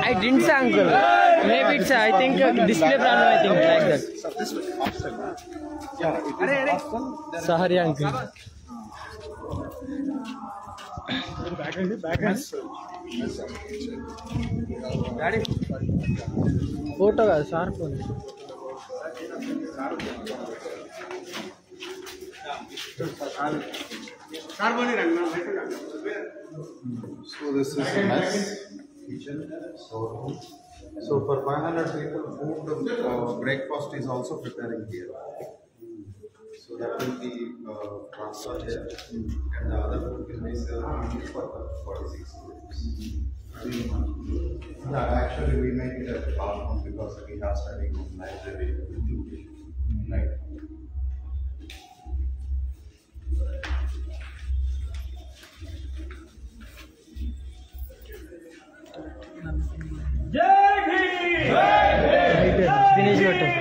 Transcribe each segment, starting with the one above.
I didn't say uncle. Maybe it's I think display problem. I think like that. Sahari uncle. Daddy. Photo का सार phone. So this is a mess kitchen. So for 500 people, food breakfast is also preparing here. So that will be transferred here, and the other food will be served for the 46 groups. Yeah, actually we make it at Palm because we have studying library, right? Finish your turn.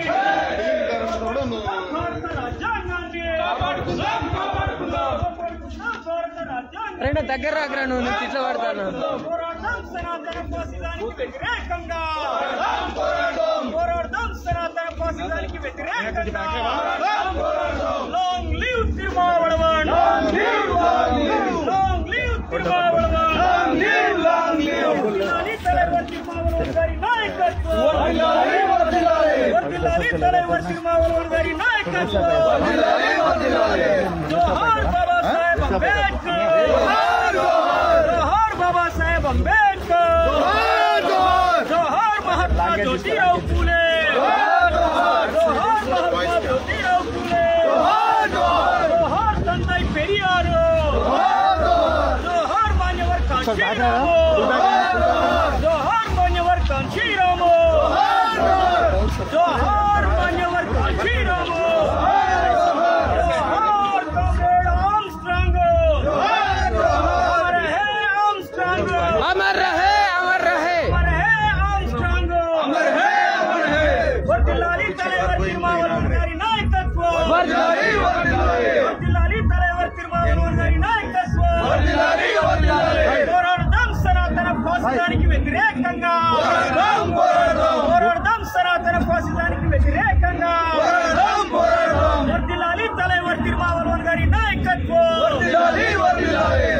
అరే దగ్గర రాకరా నువ్వు తిట్ల పడతాను जोहार बाबा साहेब अंबेडकर, जोहार महात्मा ज्योतिराव फुले, जोहार महात्मा ज्योतिराव फुले, जोहार तंदई पेरियार, जोहार मान्यवर कांशीराम, जोहार मान्यवर कांशीराम, जोहार मान्यवर कांशीराम, अमर रहे अमर रहे अमर है आर्मस्ट्रांग अमर है वर्दिलाली तलेवर तिरुमावलूर गारी नायकत्व वर्दिलाली तलेवर तिरुमावलूर गारी नायकत्व वर्दिलाली పోరాడదాం సనాతన ఫాసిజానికి వ్యతిరేకంగా పోరాడదాం సనాతన ఫాసిజానికి వ్యతిరేకంగా वर्दिलाली तलेवर तिरुमावलूर गारी नायकत्व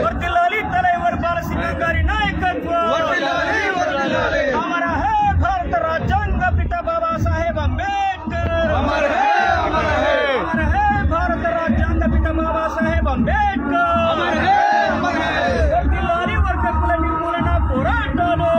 वर्दिलाली तलेवर बालसिंह गारी नायकत्व हमारा है भारत राजांग पिता बाबा साहेब अंबेडकर हमारा है भारत राजांग पिता बाबा साहेब अंबेडकर वर्दिलाली वर्ग कुल निर्मूलना పోరాటాలు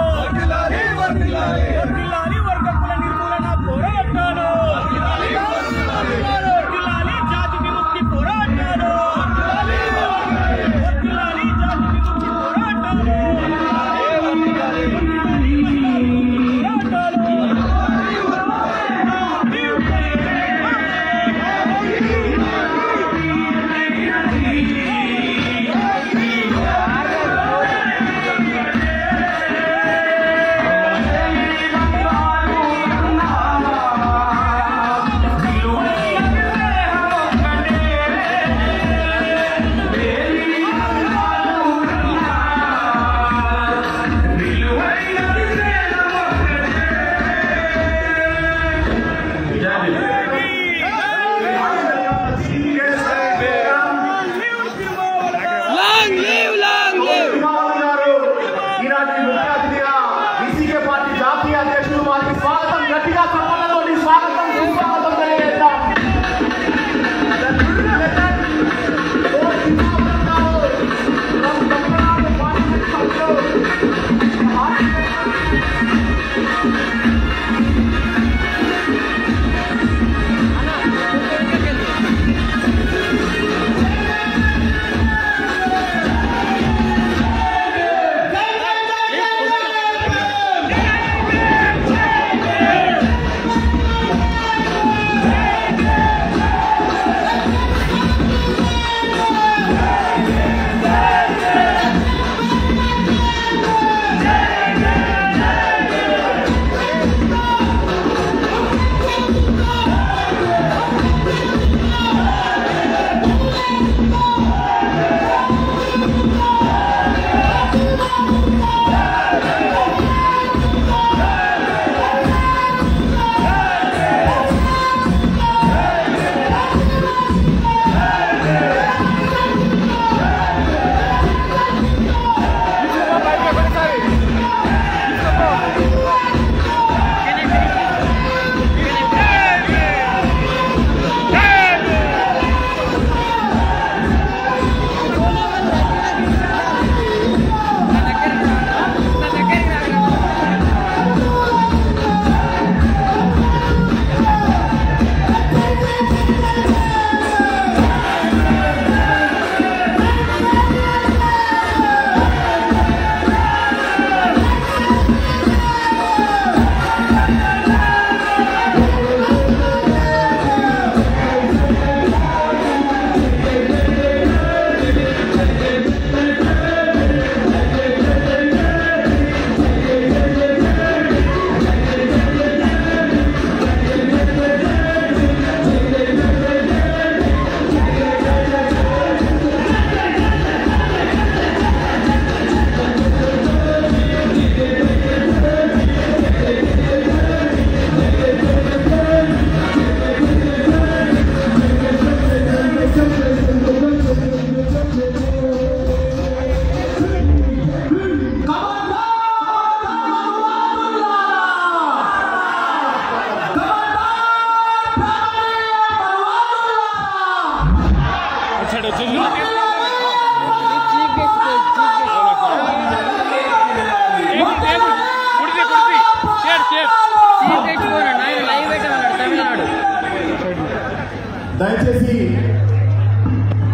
దయచేసి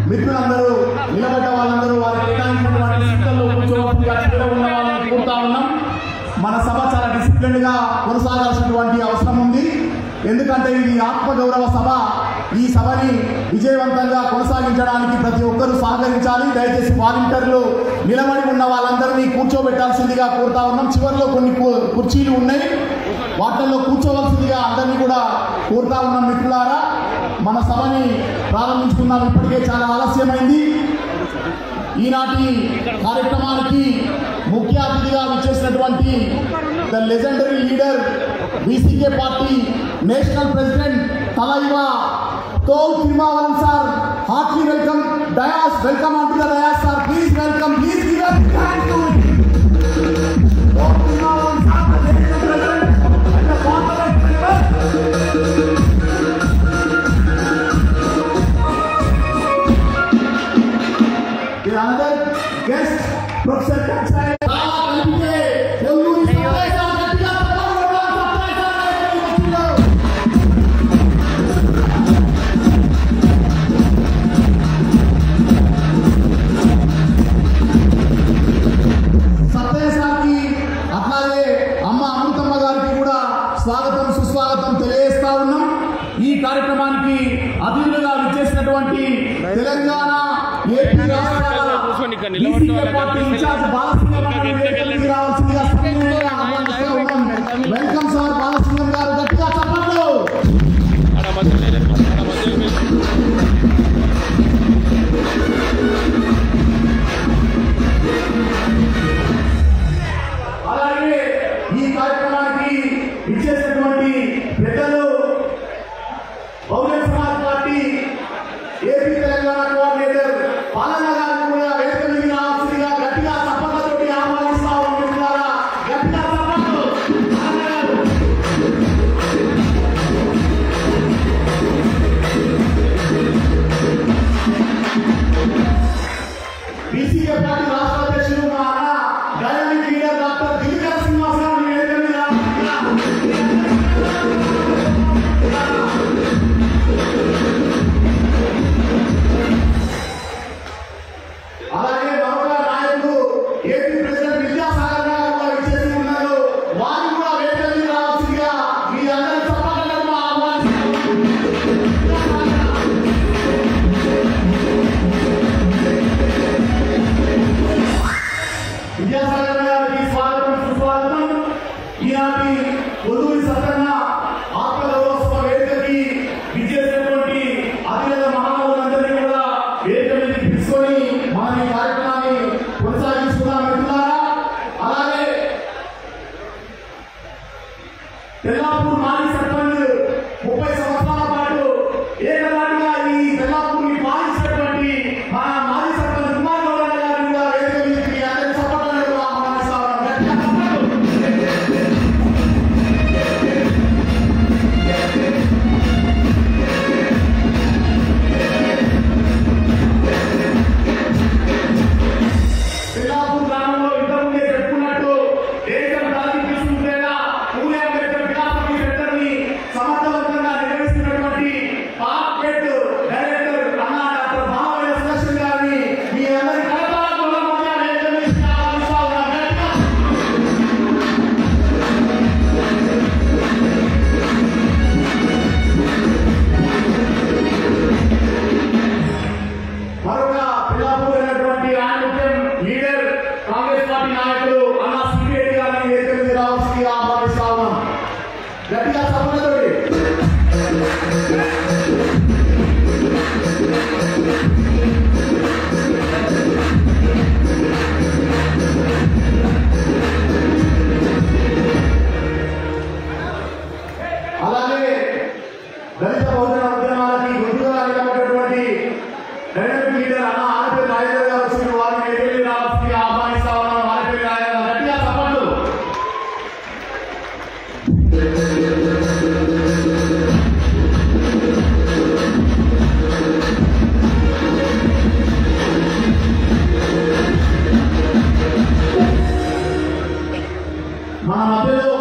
మిత్రులందరూ నిలబడ్డ వాళ్ళందరూ వారి కేటాయించినటువంటి సీట్లలో కూర్చోవలసిందిగా ఉన్న వాళ్ళని కోరుతా ఉన్నాం. మన సభ చాలా డిసిప్లిన్ గా కొనసాగాల్సినటువంటి అవసరం ఉంది. ఎందుకంటే ఇది ఆత్మగౌరవ సభ. ఈ సభని విజయవంతంగా కొనసాగించడానికి ప్రతి ఒక్కరూ సహకరించాలి. దయచేసి వాలంటీర్లు నిలబడి ఉన్న వాళ్ళందరినీ కూర్చోబెట్టాల్సిందిగా కోరుతా ఉన్నాం. చివరిలో కొన్ని కుర్చీలు ఉన్నాయి, వాటిల్లో కూర్చోవలసిందిగా అందరినీ కూడా కోరుతా ఉన్నాం. మిత్రులారా, మన సభని ప్రారంభించుకున్నాం. ఇప్పటికే చాలా ఆలస్యమైంది. ఈనాటి కార్యక్రమానికి ముఖ్య అతిథిగా విచ్చేసినటువంటి the legendary leader VCK party national president Thalaiva Thol Thirumavalavan sir, heartly welcome. Dais, welcome on to the dais sir. Please welcome, please give a hand to Thol Thirumavalavan sir, the national president and the parliament member. The other guest, Professor Kansai. స్వాగతం సుస్వాగతం తెలియజేస్తా ఉన్నాం. ఈ కార్యక్రమానికి అతిథులుగా విచ్చేసినటువంటి Telangana, AP రాష్ట్రాల BCK party incharge Balasingam రావాల్సిందిగా ఆహ్వానిస్తా ఉన్నాం. వెల్కమ్ సార్ బాలసింగం గారు, గట్టిగా చెప్పండి. అలాగే ఈ కార్యక్రమానికి ఇచ్చేసినటువంటి పెద్దలు Bahujan Samaj party AP Telangana coordinator పాలన గారిని కూడా వేదిక మీద రావాల్సిందిగా గట్టిగా చప్పట్లతోటి ఆహ్వానిస్తా ఉన్నారా. గట్టిగా చప్పట్లు. బీసీకే పార్టీ రాష్ట్ర అధ్యక్షులు మా అన్న dynamic leader doctor Dinakar Srinivasarao వేదిక మీద అలాగే మరొక నాయకులు ఏపీ ప్రెసిడెంట్ విద్యాసాగర్ గారు కూడా ఇచ్చేసి ఉన్నారు. వారు కూడా వేదిక మీద రావాల్సిందిగా మీ అందరి చప్పట్లను ఆహ్వానిస్తున్నాం. విద్యాసాగర్ గారికి స్వాగతం సుస్వాగతం. ఈనాటి పొదుగు సత్రన్న ఆత్మగౌరవ వేదికకి విచ్చేసినటువంటి అతిథుల మహానుభావులందరినీ కూడా వేదిక మీదకి తీసుకొని మన ఈ కార్యక్రమాన్ని కొనసాగిస్తున్నాం. మిత్రులారా, అలాగే తెల్లాపూర్ మాజీ సర్పంచ్ 30 సంవత్సరాల పాటు ఏకదాటిగా ఈ తెల్లాపూర్ని పాలించినటువంటి మన మాజీ సర్పంచ్ కుమార్ గౌడ గారిని కూడా వేదిక మీదకి అందరి సపోర్ట్లను ఆహ్వానిస్తా ఉన్నాం. తెల్లాపూర్ గ్రామంలో ఇంతకుముందే చెప్పుకున్నట్టు దేశం దానికి తీసుకుంటేలా పూలే అంబేద్కర్ విలాసపతి సెంటర్ని సమర్థవంతంగా నిర్వహిస్తున్నటువంటి పార్కెట్ డైరెక్టర్ అన్నా డాక్టర్ మహావీర సుదర్శన్ గారిని మీ అందరి కలపాలకు మరొక పిల్లాపూర్ అయినటువంటి ఆంధ్రప్రదేశ్ లీడర్ కాంగ్రెస్ పార్టీ నాయకులు అన్నా సిపిరెడ్డి గారిని వేదిక మీద రావాల్సిందిగా ఆహ్వానిస్తా ఉన్నాం. గట్టిగా సభలతోటి అలాగే దళిత బహుజన ఉద్యమాలకి గుర్తుగా నిలబడినటువంటి డైనమిక్ లీడర్ అన్న ఆర్పి రాజేంద్ర గారు వచ్చిన వారిని వేదిక మీద రావాల్సిందిగా ఆహ్వానిస్తా ఉన్నాం. ఆర్పి రాజేంద్ర గట్టిగా సభలు. మన మధ్యలో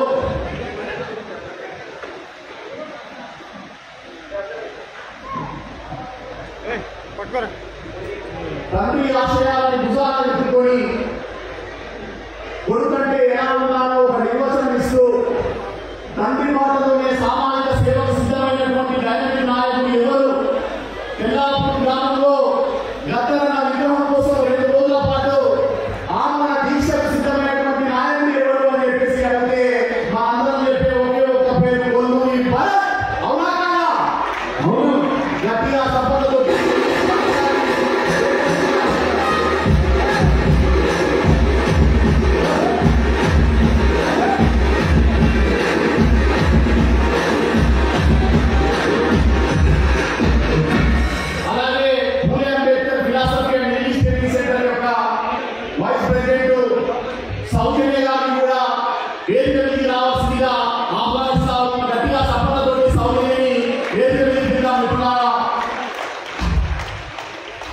వేదిక మీదకి రావాల్సిందిగా ఆహ్వానిస్తా ఉన్నాం. గట్టిగా చప్పట్లతోటి సౌజన్యని వేదిక మీదకి మిత్రులారా.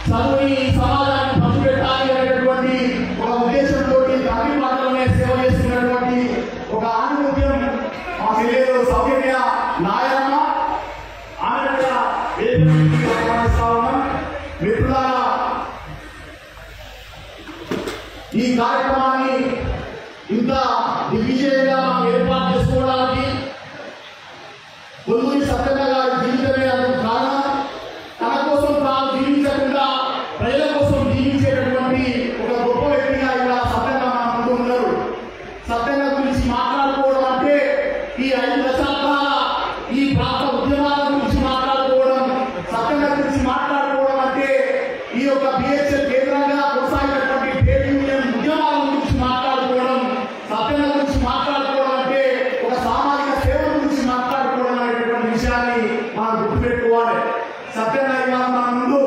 చదువుని సమాజాన్ని పంచిపెట్టాలి అనేటటువంటి ఒక ఉద్దేశంతో తల్లి మాటలనే సేవ చేస్తున్నటువంటి ఒక ఆనుమత్యం మా చెల్లెలు సౌజన్య నాయనమ్మ ఆమె ఆహ్వానిస్తా ఉన్నాం. మిత్రులారా, ఈ కార్యక్రమాన్ని ఇంత దిగ్విజయంగా మనం ఏర్పాటు చేసుకోవడానికి పొందూరి సత్యన్న గారి జీవితమే అందుకు కారణం. తన కోసం తాను జీవించకుండా ప్రజల కోసం జీవించేటటువంటి ఒక గొప్ప వ్యక్తిగా ఇలా సత్యన్న మన ముందు ఉన్నారు. సత్యన్న గురించి మాట్లాడుకోవడం అంటే ఈ 5 దశాబ్దాల ఈ ప్రాంత ఉద్యమాల గురించి మాట్లాడుకోవడం, సత్యన్న గురించి మాట్లాడుకోవడం అంటే ఈ యొక్క బిహెచ్ఎల్ కేంద్రంగా కొనసాగినటువంటి ట్రేడ్ యూనియన్ ఉద్యమాల గురించి మాట్లాడుకోవడం, సత్యన్న గురించి మాట్లాడుకోవడం అంటే ఒక సామాజిక సేవ గురించి మాట్లాడుకోవడం అనేటువంటి విషయాన్ని మనం గుర్తుపెట్టుకోవాలి. సత్యన్న ఇవాళ మన ముందు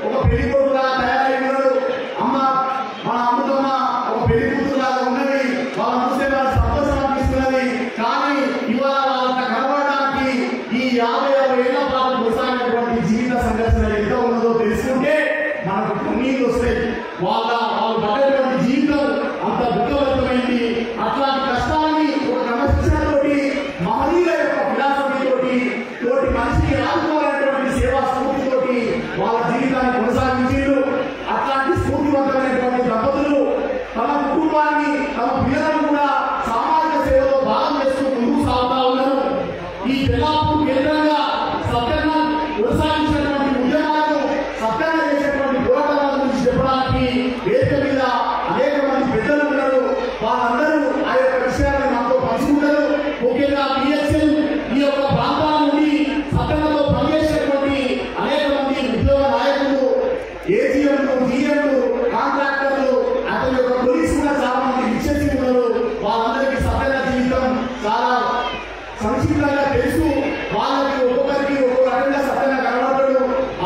ఒక పెళ్లి కొడుకులా తయారై ఉన్నాడు. మన అమ్మతమ్మ ఒక పెళ్లి కూతురులాగా ఉన్నది. వాళ్ళ చూస్తే వాళ్ళ సంతోషం అనిపిస్తున్నది. కానీ ఇవాళ వాళ్ళ కనబడడానికి ఈ 50 ఏళ్ల పాటు కొనసాగినటువంటి జీవిత సంఘర్షణ ఎంత ఉన్నదో తెలుసుకుంటే మనకు పుణ్యాలు వస్తాయి. వాళ్ళు పడేటువంటి జీవితం అంత దుఃఖవంతమైంది. అట్లాంటి కష్టాన్ని ఒక క్రమశిక్షణతోటి మహనీయుల యొక్క ఫిలాసఫీతోటి తోటి మనిషికి ఆదుకోవాలనేటువంటి సేవా స్ఫూర్తితోటి వాళ్ళ జీవితాన్ని కొనసాగించారు. అట్లాంటి స్ఫూర్తివంతమైనటువంటి దంపతులు తమ కుటుంబాన్ని తమ పిల్లలను కూడా సామాజిక సేవలో భాగం చేస్తూ ముందుకు సాగుతా ఉన్నారు. ఈ తెల్లాపూర్ కేంద్రంగా సత్యన్న కొనసాగించినటువంటి ఉద్యమాలను, సత్యన్న చేసినటువంటి పోరాటాల గురించి చెప్పడానికి వేదిక మీద అనేక మంది పెద్దలు ఉన్నారు. వాళ్ళందరూ ఆ యొక్క విషయాన్ని మాతో పంచుకుంటారు. ముఖ్యంగా బిఎస్ఎల్ ఈ యొక్క ప్రాంతాల నుండి సత్యన్నతో పనిచేసేటువంటి అనేక మంది ఉద్యోగ నాయకులు, ఏజీఎంలు, జీఎంలు, కాంట్రాక్టర్లు, అతని యొక్క కొలీగ్స్ కూడా చాలా మంది విచ్చేసి ఉన్నారు. వాళ్ళందరికీ సత్యన్న జీవితం చాలా సంక్షిప్తంగా తెలుసు. వాళ్ళకి ఒక్కొక్కరికి ఒక్కొక్క రకంగా సత్యన్న కనబడ్డాడు.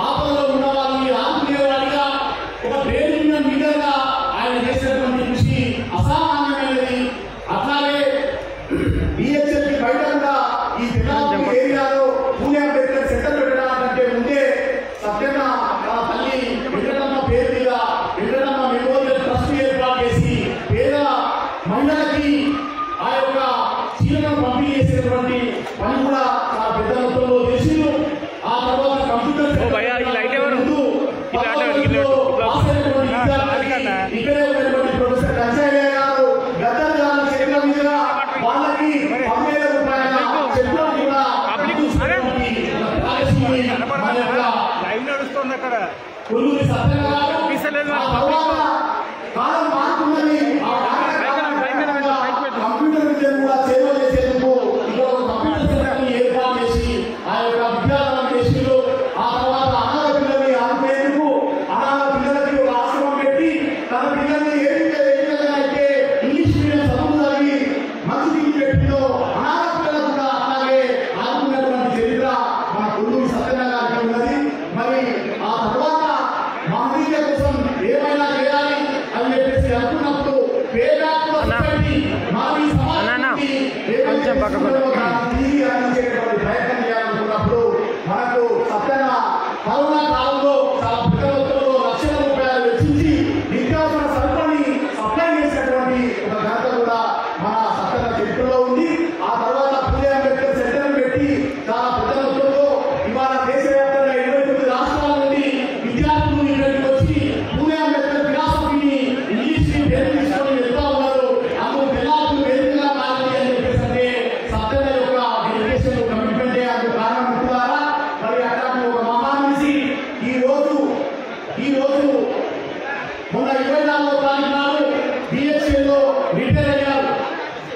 ఆపదలో ఉన్న వాళ్ళని ఆదుకునేవాడిగా, ఒక ట్రేడ్ యూనియన్ లీడర్గా ఆయన చేసినటువంటి కృషి అసామాన్యమైనది. అట్లాగే బిహెచ్ఎల్ కి బయట కూడా ఈ తెలంగాణ ఏరియాలో పూణే అంబేద్కర్ సెంటర్ పెట్టడానికంటే ముందే సత్యన్న తన తల్లి వెంకటమ్మ పేరు మీద వెంకటమ్మ మెమోరియల్ ట్రస్ట్ ఏర్పాటు చేసి పేద మహిళలకి ఆ యొక్క చీరలను పంపిణీ చేసేటువంటి పని కూడా చాలా పెద్ద మొత్తంలో చేసిండు. ఆ తర్వాత కంప్యూటర్ ఇక్కడే ఉన్నటువంటి ప్రొఫెసర్ కంచయ్య గారు గద్దర్ గారు చేతుల మీదుగా వాళ్ళకి 10,000 రూపాయల చెట్లను కూడా కొల్లూరి సత్యన్న గారు కాలం మారుతుందని కంప్యూటర్ విద్యను కూడా సేవ చేసేందుకు ఇక్కడ ఒక కంప్యూటర్ సెంటర్ని ఏర్పాటు చేసి ఆ యొక్క విద్యాలయం చేసిండు. ఆ తర్వాత అనాథ పిల్లల్ని ఆదుకునేందుకు అనాథ పిల్లలకి ఒక ఆశ్రమం పెట్టి తన పిల్లల్ని ఏ విధంగా అయితే ఇంగ్లీష్ మీడియం చదువు చదివి మంచి దిగులు పెట్టిందో అనాథ పిల్లలు కూడా అలాగే ఆదుకునేటువంటి చరిత్ర మన కొల్లూరి సత్యన్న గారికి ఉన్నది. మరి ఆ తర్వాత మహనీయుల కోసం ఏమైనా చేయాలి అని చెప్పేసి అనుకున్నప్పుడు పేదలకు మానవీ సమాజానికి ప్రయత్నం చేయాలనుకున్నప్పుడు మనకు సత్యన్న కరోనా కాలంలో చాలా పెద్ద మొత్తంలో లక్షల రూపాయలు వెచ్చించి నిత్యావసర సరుకుని సప్లై చేసినటువంటి ఒక ఘనత కూడా మన సత్యన్న చరిత్రలో ఉంది. ఆ తర్వాత పూణే అంబేద్కర్ సెంటర్ పెట్టి చాలా పెద్ద మొత్తంలో ఇవాళ దేశవ్యాప్తంగా 29 రాష్ట్రాల నుండి విద్యార్థులు ఇక్కడికి వచ్చి పూణే అంబేద్కర్ ఫిలాసఫీని ఇంగ్లీష్ ని తీసుకొని వెళ్తా ఉన్నారు. అందుకు తెల్లాపూర్ వేదికగా మారింది అని చెప్పేసి సత్యన్న యొక్క డెడికేషన్ కమిట్మెంట్ అందుకు కారణం ఉంటున్నారా. మరి అట్లాంటి ఒక మహామనిషి ఈ రోజు మొన్న 24వ తారీఖు నాడు బిహెచ్ఎల్లో రిటైర్ అయ్యారు.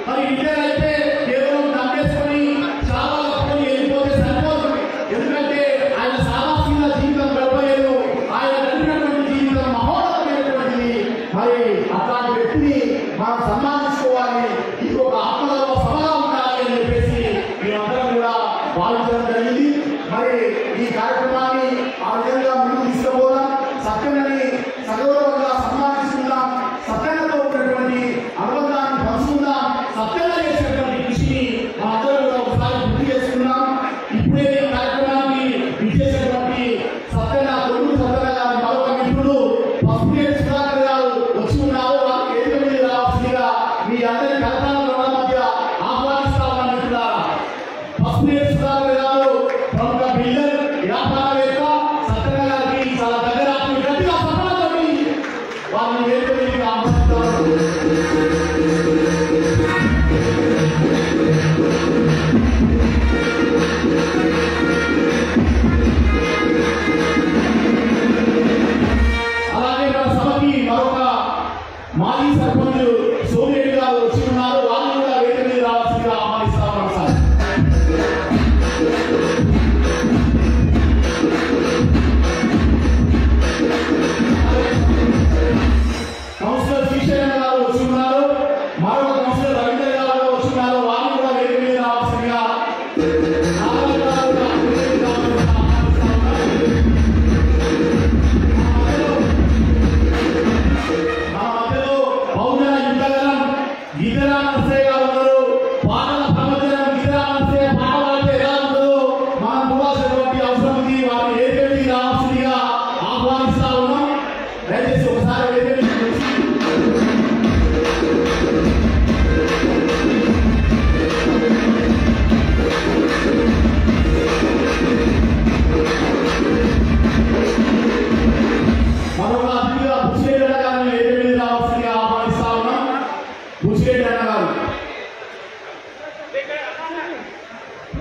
మరి రిటైర్ అయితే కేవలం నమ్మేసుకొని చాలా కప్పుకొని వెళ్ళిపోతే సరిపోతుంది. ఎందుకంటే ఆయన సాదాసీన జీవితం గడపలేదు. ఆయన గడిపినటువంటి జీవితం మహోన్నతమైనటువంటిది. మరి అట్లాంటి వ్యక్తిని మనం సన్మానించుకోవాలి. ఇది ఒక ఆత్మగౌరవ సభగా ఉండాలి అని చెప్పేసి మేమందరం కూడా భావించడం జరిగింది. మరి ఈ కార్యక్రమాన్ని ఆ విధంగా ముందుకు తీసుకుపోదాం. సత్యన్నని సగౌరవంగా సన్మానిస్తున్నాం. సత్యన్నతో ఉన్నటువంటి అనుబంధాన్ని పంచుకుందాం. సత్యన్న చేసిన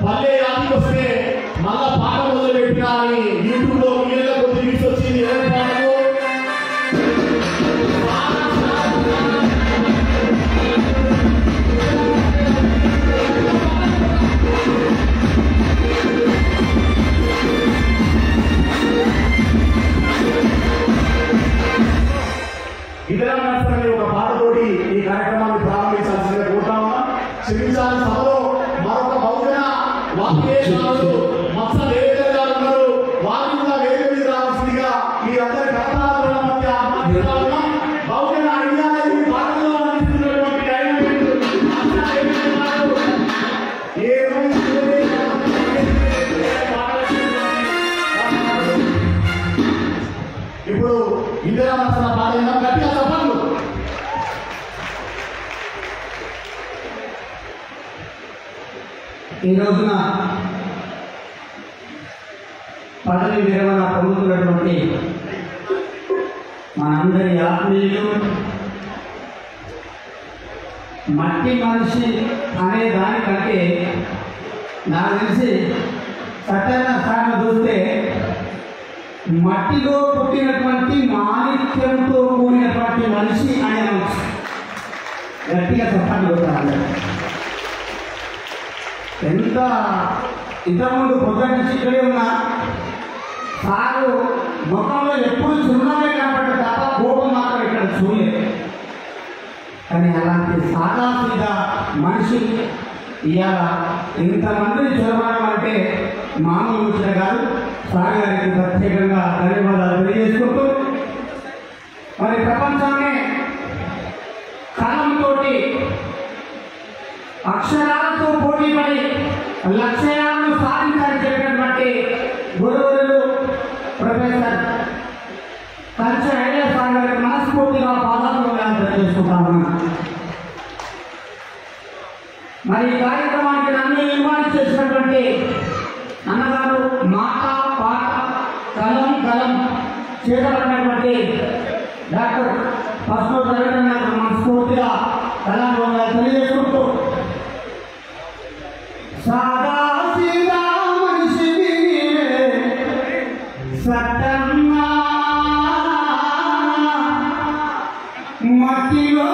పల్లె యాదికి వస్తే మళ్ళా పాట మొదలు పెట్టినా అని యూట్యూబ్ లో వీళ్ళ కొద్ది వీడియోస్ వచ్చింది. ఎవరి పాటలు ఇతర మనసులని ఒక పాటతోటి ఈ కార్యక్రమాన్ని ప్రారంభించాల్సిందిగా కోరుతా ఉన్నాం. క్షమించాలి, సభలో మరొక బహుజన వాక్యేశాలు మత్స దేవేంద్ర గారు ఉన్నారు. వారిని కూడా వేదిక మీద రావాల్సిందిగా మీరందరి కథనాల మధ్య ఆహ్వానిస్తా ఉన్నాం. బహుజన ఐడియాలజీ పాటలో అందిస్తున్నటువంటి డైనమిక్ మత్స దేవేంద్ర గారు ఏ ఇప్పుడు ఇందిరా మత్సన పాట గట్టిగా చెప్పండి. ఈ రోజున పదవి విరమణ పొందుతున్నటువంటి మనందరి ఆత్మీయులు, మట్టి మనిషి అనే దానికంటే నాకు తెలిసి సత్యన స్థానం చూస్తే మట్టిలో పుట్టినటువంటి మాణిక్యంతో కూడినటువంటి మనిషి అనే గట్టిగా చెప్పండి. ఎంత ఇంతకుముందు పొద్దున్న నుంచి ఇక్కడే ఉన్నా సారు ముఖంలో ఎప్పుడు చిరునవ్వే కనపడ్డ తప్ప కోపం మాత్రం ఇక్కడ చూడలేదు. కానీ అలాంటి సాదాసీదా మనిషి ఇవాళ ఇంతమందిని చూడడం అంటే మామూలు ముచ్చట కాదు. సార్ గారికి ప్రత్యేకంగా ధన్యవాదాలు తెలియజేసుకుంటూ, మరి ప్రపంచాన్ని కలంతో అక్షరాలతో పోటీ పడి లక్ష్యాలను సాధించాలని చెప్పినటువంటి గురువులు ప్రొఫెసర్ కంచె ఐడియా సార్ గారికి మనస్ఫూర్తిగా పాదాలు చేసుకుంటాము. మరి ఈ కార్యక్రమానికి నన్ను ఇన్వైట్ చేసినటువంటి అన్నగారు మాట పాట కలం చేపట్టినటువంటి డాక్టర్ పసుపు రవీంద్ర గారు మనస్ఫూర్తిగా కళాభవనాలు తెలియజేసుకుంటూ, సాదాసీదా మనిషివి సత్తన్నా మట్టిలో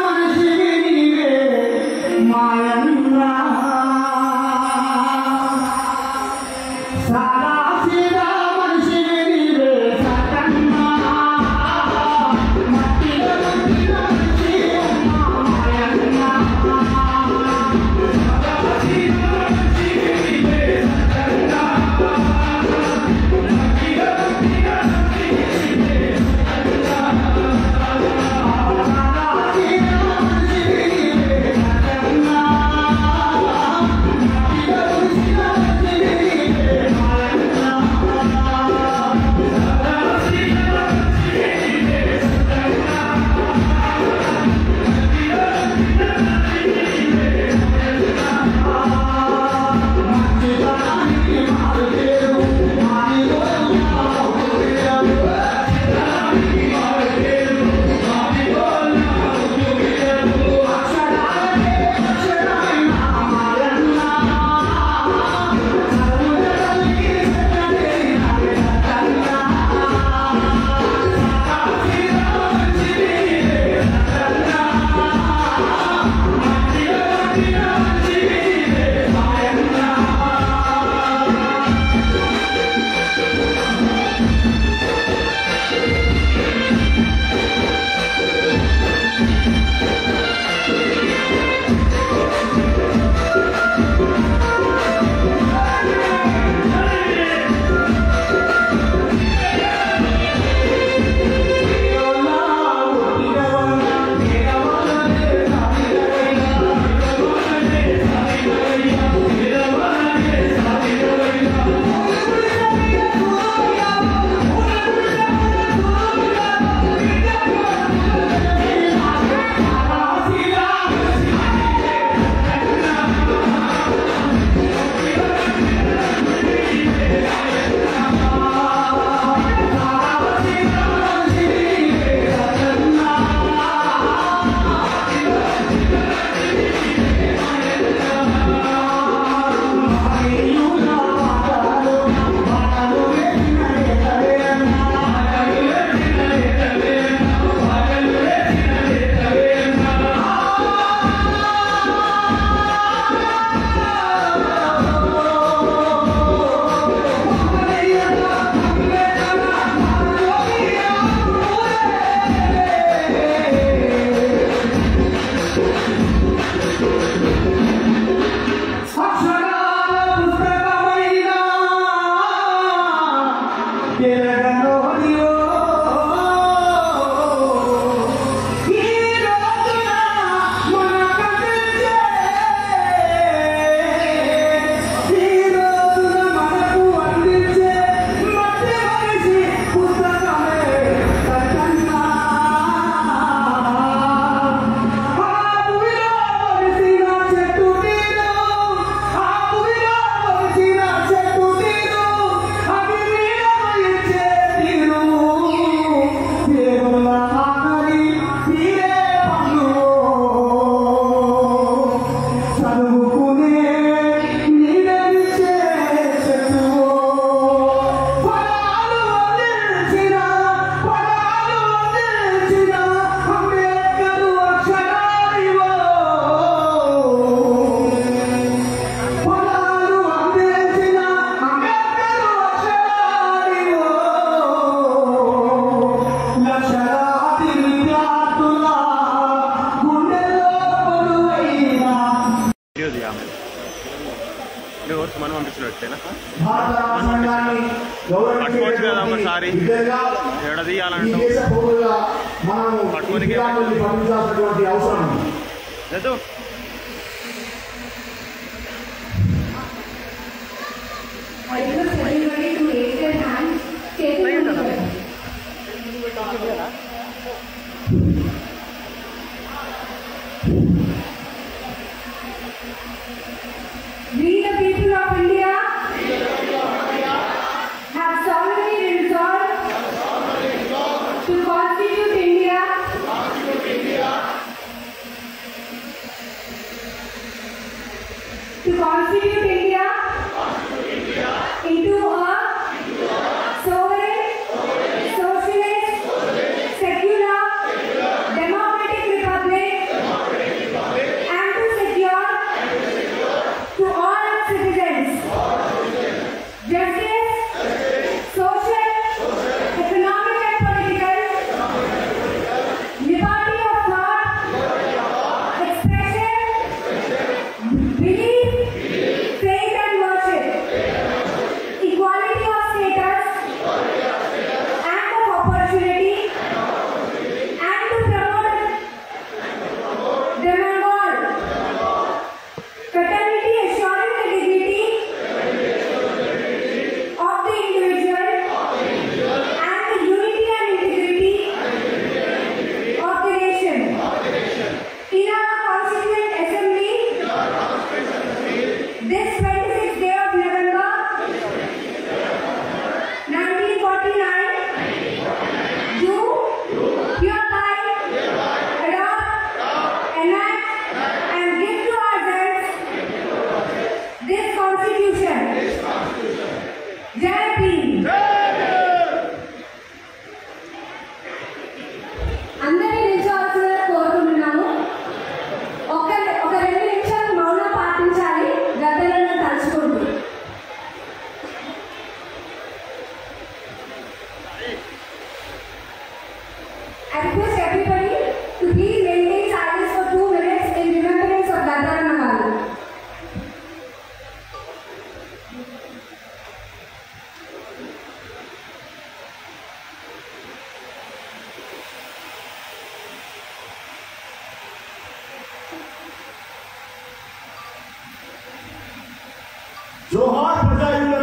మనిషివి నీవే మాయన్నా, సాదాసీదా మనిషివి నీవే సత్తన్నా మట్టిలో మనిషి మాయన్నా. మనం పంపించినట్టేనా భారత రాజ్యాంగాన్ని పట్టుకోవచ్చు కదా ఒకసారి ఎడ తీయాలంటే పట్టుకోనికి పంపించాల్సినటువంటి అవసరం ఉంది. లేదు I request everybody to raise their hands. We the people of India have solemnly resolved to constitute India into a sovereign, socialist, secular, democratic republic, and to secure to all its citizens justice, social, economic and political, liberty of thought, expression, belief, faith and worship, equality of status and of opportunity, and to promote them and all. Fraternity assuring the dignity of the individual and the unity and integrity of the nation. In our Constituent Assembly, this 26th day of November 1949, do hereby adopt, enact, and give to ourselves this Constitution. Jai Bhim. అందరినీ నిల్చోవాల్సిందిగా కోరుకుంటున్నాము. ఒక 2 నిమిషాలు మౌనం పాటించాలి గద్దలను తలుచుకుంటూ. I request everybody to please maintain silence for 2 minutes in remembrance of Gaddarana garu. Johar ప్రజాయుల